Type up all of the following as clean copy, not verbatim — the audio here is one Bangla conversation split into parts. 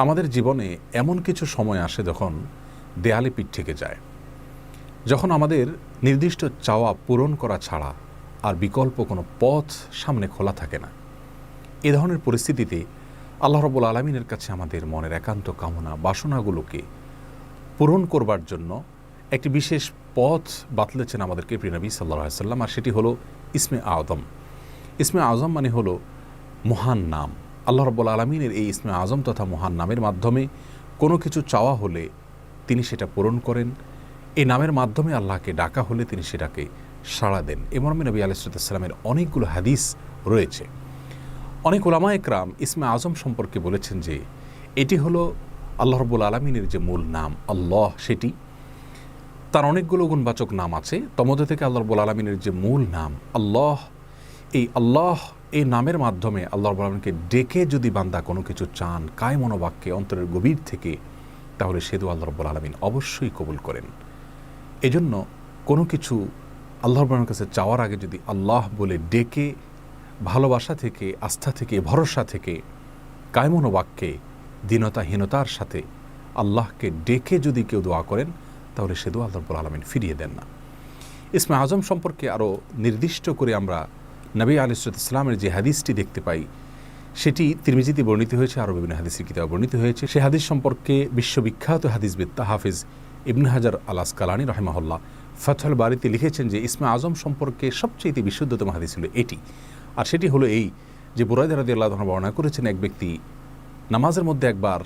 আমাদের জীবনে এমন কিছু সময় আসে যখন দেয়ালে পিঠ থেকে যায়, যখন আমাদের নির্দিষ্ট চাওয়া পূরণ করা ছাড়া আর বিকল্প কোনো পথ সামনে খোলা থাকে না। এ ধরনের পরিস্থিতিতে আল্লাহ রাব্বুল আলামিনের কাছে আমাদের মনের একান্ত কামনা বাসনাগুলোকে পূরণ করবার জন্য একটি বিশেষ পথ বাতলেছেন আমাদেরকে প্রিয় নবী সাল্লাল্লাহু আলাইহি ওয়াসাল্লাম, আর সেটি হলো ইসমে আযম। ইসমে আযম মানে হলো মহান নাম। আল্লাহ রাব্বুল আলামিনের এই ইসমে আযম তথা মহান নামের মাধ্যমে কোনো কিছু চাওয়া হলে তিনি সেটা পূরণ করেন। এই নামের মাধ্যমে আল্লাহকে ডাকা হলে তিনি সেটাকে সাড়া দেন। এ মর্মে নবী আলাইহিস সালামের অনেকগুলো হাদিস রয়েছে। অনেক উলামা একরাম ইসমে আযম সম্পর্কে বলেছেন যে এটি হলো আল্লাহ রাব্বুল আলামিনের যে মূল নাম আল্লাহ, সেটি তার অনেকগুলো গুণবাচক নাম আছে। তমধ্যে থেকে আল্লাহ রাব্বুল আলামিনের যে মূল নাম আল্লাহ, এই নামের মাধ্যমে আল্লাহ রাব্বুল আলামিনকে ডেকে যদি বান্দা কোনো কিছু চান কায় মনোবাক্যে অন্তরের গভীর থেকে, তাহলে সে দোয়া আল্লাহ রাব্বুল আলামিন অবশ্যই কবুল করেন। এজন্য কোনো কিছু আল্লাহ রাব্বুল আলামিনের কাছে চাওয়ার আগে যদি আল্লাহ বলে ডেকে ভালোবাসা থেকে, আস্থা থেকে, ভরসা থেকে, কায় মনোবাক্যে দীনতাহীনতার সাথে আল্লাহকে ডেকে যদি কেউ দোয়া করেন, তাহলে সে দোয়া আল্লাহ রাব্বুল আলামিন ফিরিয়ে দেন না। ইসমে আযম সম্পর্কে আরও নির্দিষ্ট করে আমরা নবী আলাইহিস সালামের যে হাদিসটি দেখতে পাই, সেটি তিরমিজিতে বর্ণিত হয়েছে, আরও বিভিন্ন হাদিসের কিতাবে বর্ণিত হয়েছে। সে হাদিস সম্পর্কে বিশ্ববিখ্যাত হাদিসবিদ হাফিজ ইবনে হাজার আল আসকালানী রাহিমাহুল্লাহ ফাথুল বারীতে লিখেছেন যে ইসমে আযম সম্পর্কে সবচেয়ে বিশুদ্ধতম হাদিস হলো এটি। আর সেটি হলো এই যে বুরায়দা রাদিয়াল্লাহু আনহু বর্ণনা করেছেন, এক ব্যক্তি নামাজের মধ্যে একবার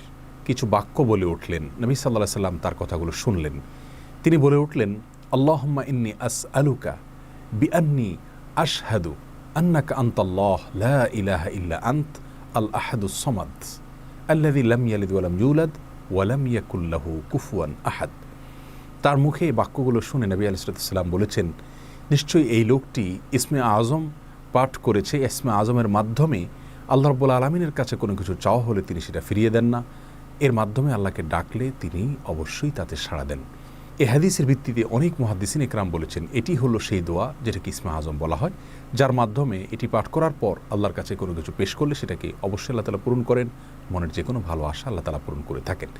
কিছু বাক্য বলে উঠলেন। নবী সাল্লাল্লাহু আলাইহি সাল্লাম তার কথাগুলো শুনলেন। তিনি বলে উঠলেন, আল্লাহুম্মা ইন্নী আসআলুকা বিআন্নী আশহাদু আন্নাকা আনতাল্লাহ লা ইলাহা ইল্লা আনত আল আহাদুস সামাদ আল্লাযী লাম ইয়ালিদ ওয়া লাম ইউলাদ ওয়া লাম ইয়াকুল লাহু কুফুয়ান আহাদ। তার মুখে এই বাক্যগুলো শুনে নবী আলাইহিস সালাম বলেছেন, নিশ্চয়ই এই লোকটি ইসমে আযম পাঠ করেছে। ইসমে আযমের মাধ্যমে আল্লাহ রাব্বুল আলামিনের কাছে কোনো কিছু চাওয়া হলে তিনি সেটা ফিরিয়ে দেন না। এর মাধ্যমে আল্লাহকে ডাকলে তিনি অবশ্যই তাতে সাড়া দেন। এই হাদিসের ভিত্তিতে অনেক মুহাদ্দিসিন ইকরাম বলেছেন এটি হলো সেই দোয়া যেটাকে ইসমে আযম বলা হয়, যার মাধ্যমে এটি পাঠ করার পর আল্লাহর কাছে কোনো কিছু পেশ করলে সেটাকে অবশ্যই আল্লাহ তাআলা পূরণ করেন। মনের যে কোনো ভালো আশা আল্লাহ তাআলা পূরণ করে থাকেন।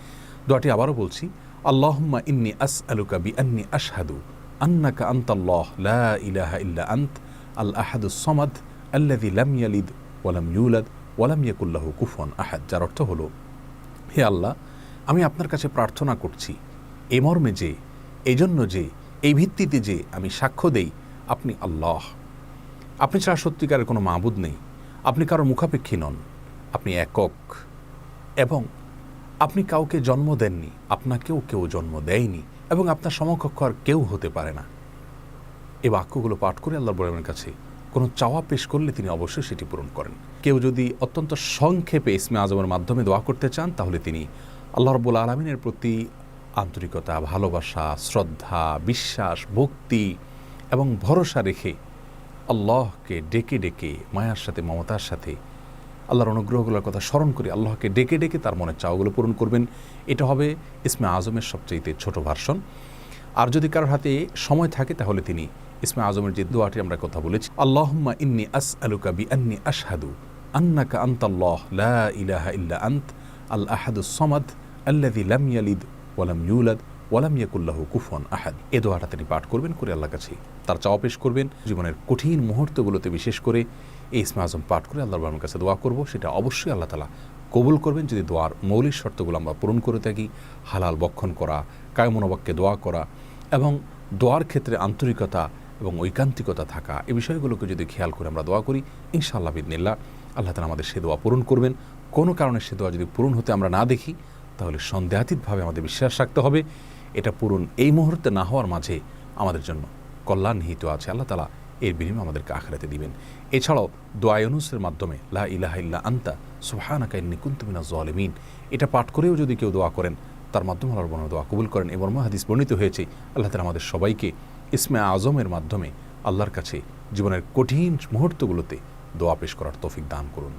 দোয়াটি আবারও বলছি, আল্লাহুম্মা ইন্নী আসআলুকা বিআন্নী আশহাদু আন্নাকা আনতাল্লাহ লা ইলাহা ইল্লা আনত আল আহাদুস সামাদ আল্লাযী লাম ইয়ালিদ ওয়া লাম ইউলাদ ওয়া লাম ইয়াকুল লাহু কুফুয়ান আহাদ। যার অর্থ হলো, হে আল্লাহ, আমি আপনার কাছে প্রার্থনা করছি এ মর্মে যে, এই জন্য যে, এই ভিত্তিতে যে আমি সাক্ষ্য দেই আপনি আল্লাহ, আপনি ছাড়া সত্যিকারের কোনো মাবুদ নেই, আপনি কারো মুখাপেক্ষী নন, আপনি একক, এবং আপনি কাউকে জন্ম দেননি, আপনাকেও কেউ জন্ম দেয়নি, এবং আপনার সমকক্ষ আর কেউ হতে পারে না। এই বাক্যগুলো পাঠ করে আল্লাহর বড়ের কাছে কোনো চাওয়া পেশ করলে তিনি অবশ্যই সেটি পূরণ করেন। কেউ যদি অত্যন্ত সংক্ষেপে ইসমে আযমের মাধ্যমে দোয়া করতে চান, তাহলে তিনি আল্লাহ রাব্বুল আলামিনের প্রতি আন্তরিকতা, ভালোবাসা, শ্রদ্ধা, বিশ্বাস, ভক্তি এবং ভরসা রেখে আল্লাহকে ডেকে ডেকে মায়ার সাথে, মমতার সাথে, আল্লাহর অনুগ্রহগুলোর কথা স্মরণ করে আল্লাহকে ডেকে ডেকে তার মনের চাওয়াগুলো পূরণ করবেন। এটা হবে ইসমে আযমের সবচেয়ে ছোট ভার্সন। আর যদি কারোর হাতে সময় থাকে, তাহলে তিনি ইসমে আযমের যে দোয়াটি আমরা কথা বলেছি, আল্লাহুম্মা ইন্নী আসআলুকা বিআন্নী আশহাদু আন্নাকা আনতাল্লাহ লা ইলাহা ইল্লা আনত আল আহাদুস সামাদ আল্লাযী লাম ইয়ালিদ ওয়া লাম ইউলাদ ওয়া লাম ইয়াকুল লাহু কুফুয়ান আহাদ। এই দোয়াটা তিনি পাঠ করবেন, করে আল্লাহর কাছে তার চাওয়া পেশ করবেন। জীবনের কঠিন মুহূর্তগুলোতে বিশেষ করে এই ইসমে আযম পাঠ করে আল্লাহর বাবার কাছে দোয়া করব, সেটা অবশ্যই আল্লাহ তাআলা কবুল করবেন যদি দোয়ার মৌলিক শর্তগুলো আমরা পূরণ করে থাকি। হালাল বক্ষণ করা, কায় মনোবাক্যে দোয়া করা এবং দোয়ার ক্ষেত্রে আন্তরিকতা এবং ঐকান্তিকতা থাকা, এই বিষয়গুলোকে যদি খেয়াল করে আমরা দোয়া করি, ইনশাআল্লাহ বিইذনিল্লাহ আল্লাহ তাআলা আমাদের সে দোয়া পূরণ করবেন। কোনো কারণে সে দোয়া যদি পূরণ হতে আমরা না দেখি, তাহলে সন্দেহাতীতভাবে আমাদের বিশ্বাস রাখতে হবে এটা পূরণ এই মুহূর্তে না হওয়ার মাঝে আমাদের জন্য কল্যাণ নিহিত আছে। আল্লাহ তাআলা এর বিনিময়ে আমাদেরকে আখিরাতে দিবেন। এছাড়াও দোয়া ইউনুসের মাধ্যমে লা ইলাহা ইল্লা আনতা সুবহানাকা ইন্নী কুনতু মিনাজ জালিমিন, এটা পাঠ করেও যদি কেউ দোয়া করেন, তার মাধ্যমে আল্লাহর দোয়া কবুল করেন। এই মর্মে হাদিস বর্ণিত হয়েছে। আল্লাহ তাআলা আমাদের সবাইকে ইসমে আযমের মাধ্যমে আল্লাহর কাছে জীবনের কঠিন মুহূর্তগুলোতে দোয়া পেশ করার তৌফিক দান করুন।